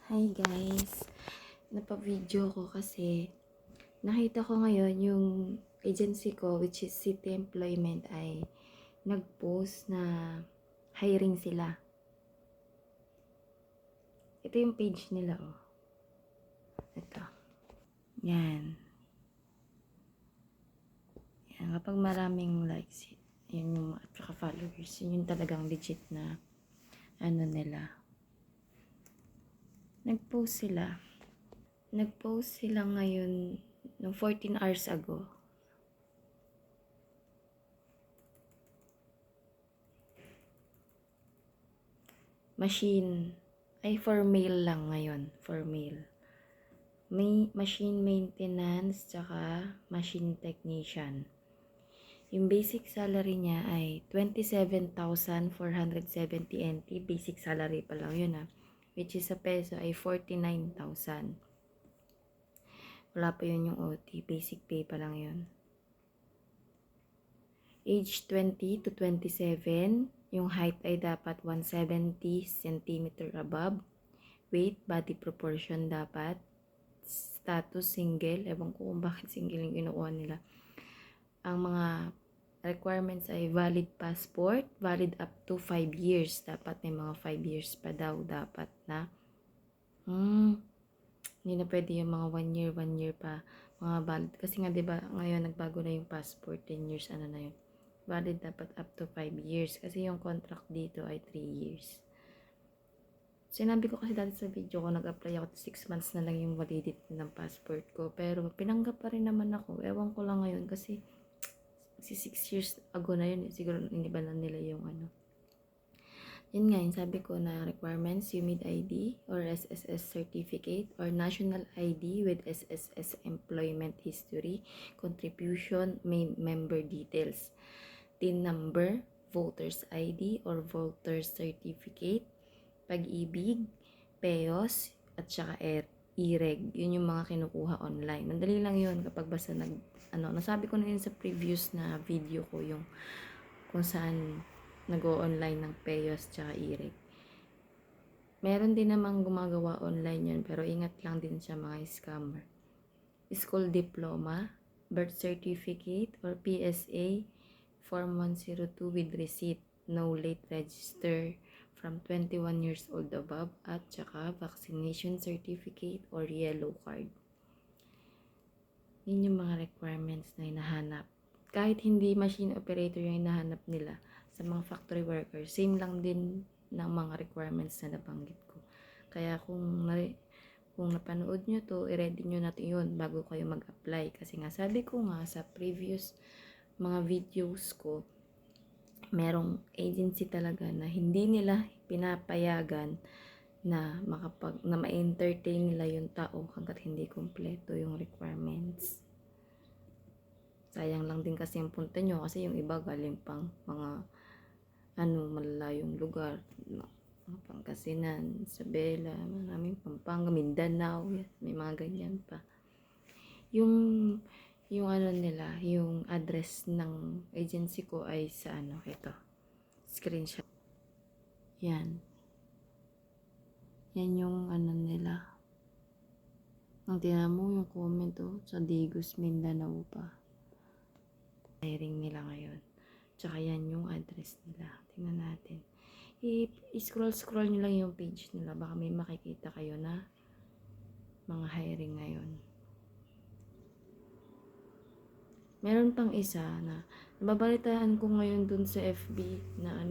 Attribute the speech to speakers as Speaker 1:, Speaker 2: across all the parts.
Speaker 1: Hi guys! Napa-video ko kasi nakita ko ngayon yung agency ko which is City Employment ay nag-post na hiring sila. Ito yung page nila oh. Ito. Yan. Yan. Kapag maraming likes, yun yung at saka followers, yun yung talagang legit na ano nila. Nag-post sila ngayon ng 14 hours ago. For mail lang ngayon. For mail. May machine maintenance tsaka machine technician. Yung basic salary niya ay 27,470 NT. Basic salary pa lang yun which is sa peso ay 49,000. Wala pa yun yung OT. Basic pay pa lang yun. Age 20 to 27. Yung height ay dapat 170 cm above. Weight, body proportion dapat. Status, single. Ewan ko kung bakit single yung inukuha nila. Ang mga requirements ay valid passport, valid up to 5 years. Dapat may mga 5 years pa daw. Dapat na. Hindi na pwede yung mga 1 year pa. Mga valid. Kasi nga diba ngayon nagbago na yung passport. 10 years ano na yun. Valid dapat up to 5 years. Kasi yung contract dito ay 3 years. Sinabi ko kasi dati sa video ko, nag-apply ako 6 months na lang yung validity ng passport ko. Pero pinanggap pa rin naman ako. Ewan ko lang ngayon kasi 6 years ago na yun. Siguro hindi ba na nila yung ano. Yun nga, yung sabi ko na requirements, UMID ID or SSS certificate or national ID with SSS employment history, contribution, member details. TIN number, voter's ID or voter's certificate, pag-ibig, PEOS, at saka e-reg. Yun yung mga kinukuha online. Madali lang yun kapag basta nasabi ko na yun sa previous na video ko yung kung saan nag-o-online ng PEOS tsaka e-reg. Meron din namang gumagawa online yun pero ingat lang din siya mga scammer. School diploma, birth certificate or PSA, Form 102 with receipt, no late register from 21 years old above at saka vaccination certificate or yellow card. Yun yung mga requirements na hinahanap. Kahit hindi machine operator yung hinahanap nila sa mga factory workers, same lang din ng mga requirements na nabanggit ko. Kaya kung napanood nyo to, i-ready nyo natin yun bago kayo mag-apply. Kasi nga sabi ko nga sa previous mga videos ko, merong agency talaga na hindi nila pinapayagan na ma-entertain nila yung tao hanggat hindi kompleto yung requirements. Sayang lang din kasi yung punta nyo kasi yung iba galing pang mga malalayong lugar, Pangasinan, Isabela, maraming Pampanga, Mindanao, may mga ganyan pa. Yung nila, yung address ng agency ko ay sa ito. Screenshot. Yan. Yan yung nila. Ang tingnan mo yung comment sa Digos, Mindanao pa. Hiring nila ngayon. Tsaka yan yung address nila. Tingnan natin. I-scroll nyo lang yung page nila. Baka may makikita kayo na mga hiring ngayon. Meron pang isa na nababalitaan ko ngayon dun sa FB na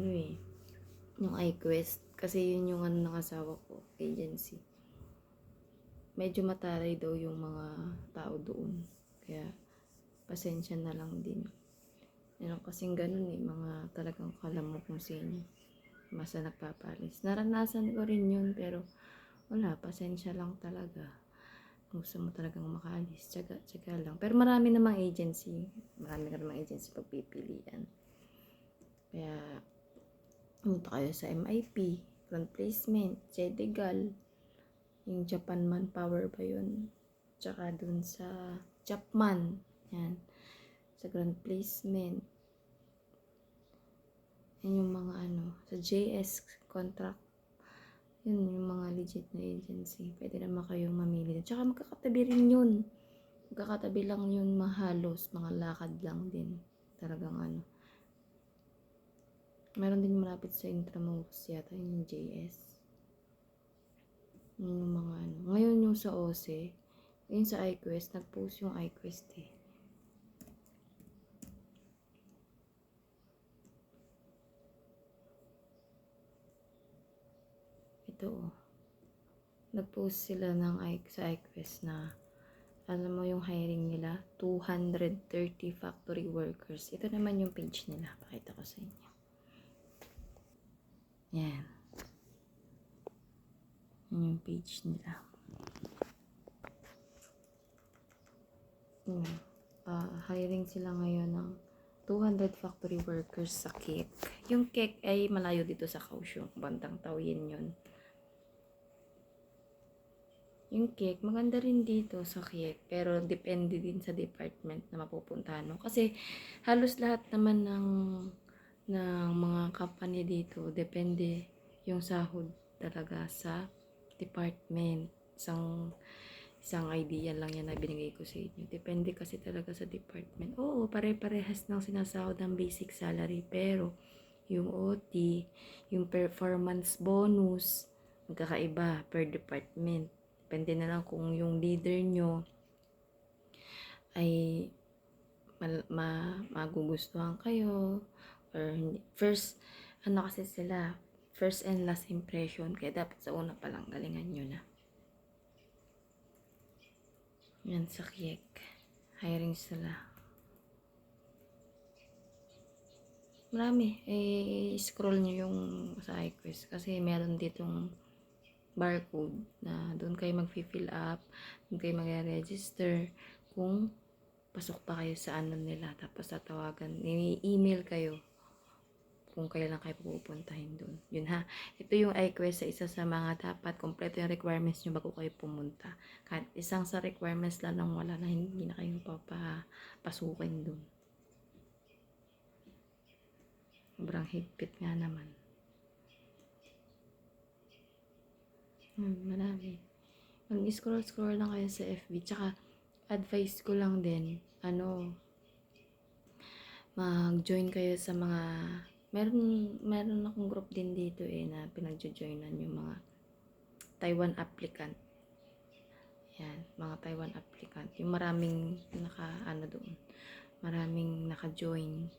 Speaker 1: yung iQuest. Kasi yun yung ng asawa ko, agency. Medyo mataray daw yung mga tao doon. Kaya, pasensya na lang din. Meron kasing ganun mga talagang kalam mo kung sino. Masa nagpapalis. Naranasan ko rin yun, pero wala, pasensya lang talaga. Kung gusto mo talagang makaalis, tsaga lang. Pero marami namang agency. Marami namang agency pagpipilian. Kaya, pumunta kayo sa MIP, Grand Placement, JDegal, yung Japan Manpower ba yun? Tsaka dun sa Japman, yan. Sa Grand Placement. Yan yung mga sa JS contract. Yun, yung mga legit na agency. Pwede naman kayong mamili. Tsaka magkakatabi rin yun. Magkakatabi lang yun mahalos. Mga lakad lang din. Talagang ano. Meron din malapit sa Intramuros yata yung JS. Yung mga ano. Ngayon yung sa OSE. Ngayon sa iQuest. Nag-post yung iQuest eh. Ito oh. Nag-post sila sa iQuest na alam mo yung hiring nila 230 factory workers. Ito naman yung page nila. Pakita ko sa inyo. Yan. Yan yung page nila. Hiring sila ngayon ng 200 factory workers sa cake. Yung cake ay malayo dito sa Kaohsiung. Bandang Taoyuan yun. Yung cake, maganda rin dito sa cake. Pero depende din sa department na mapupuntahan mo. Kasi halos lahat naman ng mga company dito, depende yung sahod talaga sa department. Isang idea lang yan na binigay ko sa inyo. Depende kasi talaga sa department. Oo, pare-parehas ng sinasahod ng basic salary. Pero yung OT, yung performance bonus, magkakaiba per department. Depende na lang kung yung leader nyo ay magugustuhan kayo or first, kasi sila, first and last impression. Kaya dapat sa una pa lang galingan nyo na. Yan sa Kiek. Hiring sila. Marami. Scroll nyo yung sa iQuest. Kasi meron ditong barcode na doon kayo mag-fill up, doon kayo mag-register kung pasok pa kayo sa ano nila. Tapos tatawagan, i-email kayo kung kailan kayo pupuntahin doon. Yun ha. Ito yung iQuest sa isa sa mga dapat kompleto yung requirements nyo bago kayo pumunta. Kahit isang sa requirements lang wala na, hindi na kayo papapasukin doon. Sobrang higpit nga naman. Marami. Mag-scroll lang kayo sa FB. Tsaka, advice ko lang din, mag-join kayo sa mga, meron akong group din dito na pinag-joinan yung mga Taiwan applicant. Yan, mga Taiwan applicant. Yung maraming doon. Maraming naka-join.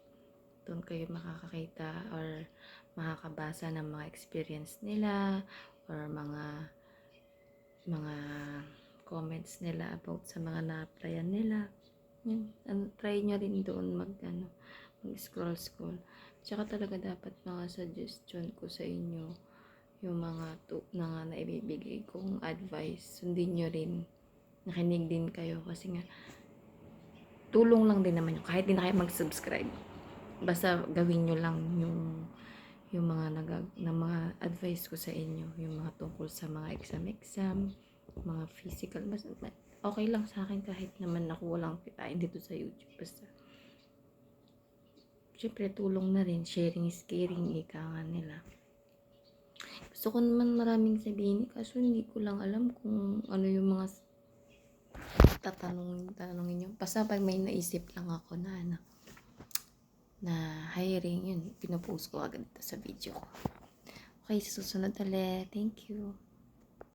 Speaker 1: Doon kayo makakakita or makakabasa ng mga experience nila or mga comments nila about sa mga na-applyan nila. Yan, try nyo rin doon mag-scroll. Tsaka talaga dapat mga suggestion ko sa inyo, yung mga na naibibigay kong advice, sundin nyo rin, nakinig din kayo kasi nga tulong lang din naman yun, kahit di na kayo mag-subscribe, basta gawin nyo lang yung mga advice ko sa inyo, yung mga tungkol sa mga exam, mga physical, basta okay lang sa akin kahit naman ako walang kitain dito sa YouTube. Basta syempre tulong na rin, sharing is caring, ika nga nila. Gusto ko naman maraming sabihin, kaso hindi ko lang alam kung ano yung mga tatanungin nyo. Basta pag may naisip lang ako na hiring, yun, pinopost ko agad sa video ko. Okay, susunod ulit. Thank you.